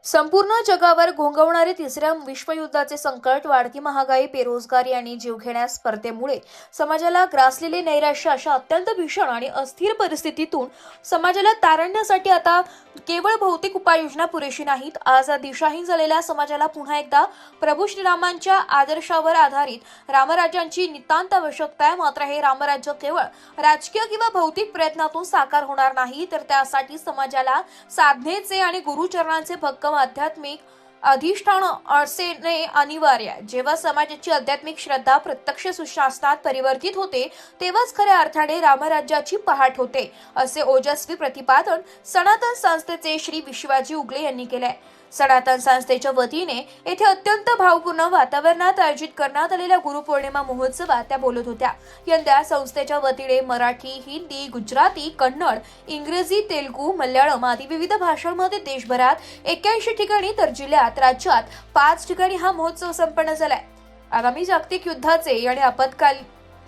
संपूर्ण जगावर घोंघवणारे तिसऱ्या विश्वयुद्धाचे संकट, वाढती महागाई, बेरोजगारी आणि जीवघेण्या स्पर्धेमुळे समाजाला ग्रासलेले नैराश्य अशा अत्यंत भीषण आणि अस्थिर परिस्थितीतून समाजाला तारण्यासाठी आता केवळ भौतिक उपाययोजना पुरेशी नाहीत. आज दिशाहीन झालेल्या समाजाला पुन्हा एकदा प्रभू श्रीरामांच्या आदर्शावर आधारित रामराज्याची नितांत आवश्यकता आहे. मात्र हे रामराज्य केवळ राजकीय किंवा भौतिक प्रयत्नातून साकार होणार नाही, तर त्यासाठी समाजाला साधनेचे आणि गुरुचरणांचे भक्कम आध्यात्मिक अधिष्ठान असणे अनिवार्य आहे. जेव्हा समाजाची आध्यात्मिक श्रद्धा प्रत्यक्ष सुशासनात परिवर्तित होते, तेव्हाच खऱ्या अर्थाने रामराज्याची पहाट होते, असे ओजस्वी प्रतिपादन सनातन संस्थेचे श्री विश्वाजी उगले यांनी केले आहे. सनातन संस्थेच्या वतीने येथे अत्यंत भावपूर्ण वातावरणात आयोजित करण्यात आलेल्या गुरुपौर्णिमा महोत्सवात त्या बोलत होत्या. यंदा संस्थेच्या वतीने मराठी, हिंदी, गुजराती, कन्नड, इंग्रजी, तेलुगू, मल्याळम आदी विविध भाषांमध्ये देशभरात 81 ठिकाणी तर जिल्ह्यात, राज्यात 5 ठिकाणी हा महोत्सव संपन्न झालाय. आगामी जागतिक युद्धाचे आणि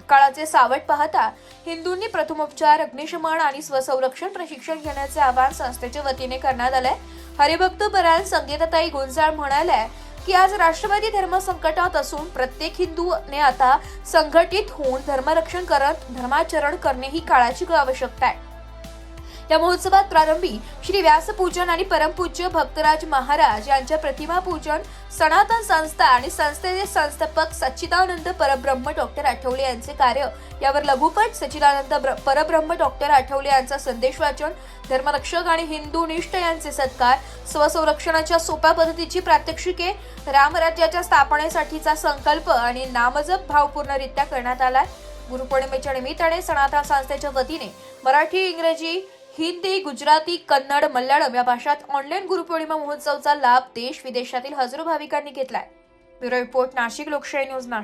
काळाचे सावट पाहता हिंदूंनी प्रथमोपचार, अग्निशमन आणि स्वसंरक्षण प्रशिक्षण घेण्याचे आवाहन संस्थेच्या वतीने करण्यात आलंय. हरिभक्त परायण संगीताताई गुंजाळ म्हणाल्या की आज राष्ट्रवादी धर्म संकटात असून प्रत्येक हिंदूने आता संघटित होऊन धर्मरक्षण करत धर्माचरण करणे ही काळाची आवश्यकता आहे. या महोत्सवात प्रारंभी श्री व्यासपूजन आणि परमपूज्य भक्तराज महाराज यांच्या प्रतिमा पूजन, सनातन संस्था आणि संस्थेचे संस्थापक सच्चिदानंद परब्रह्म डॉक्टर आठवले यांचे कार्य यावर लघुपट, सच्चिदानंद परब्रह्म डॉक्टर आठवले यांचा संदेश वाचन, धर्मरक्षक आणि हिंदू निष्ठ यांचे सत्कार, स्वसंरक्षणाच्या सोप्या पद्धतीची प्रात्यक्षिके, रामराज्याच्या स्थापनेसाठीचा संकल्प आणि नामजप भावपूर्णरित्या करण्यात आलाय. गुरुपौर्णिमेच्या निमित्ताने सनातन संस्थेच्या वतीने मराठी, इंग्रजी, हिंदी, गुजराती, कन्नड, मल्याळम या भाषात ऑनलाईन गुरुपौर्णिमा महोत्सवाचा लाभ देश विदेशातील हजारो भाविकांनी घेतलाय. ब्युरो रिपोर्ट, नाशिक लोकशाही न्यूज, नाशिक.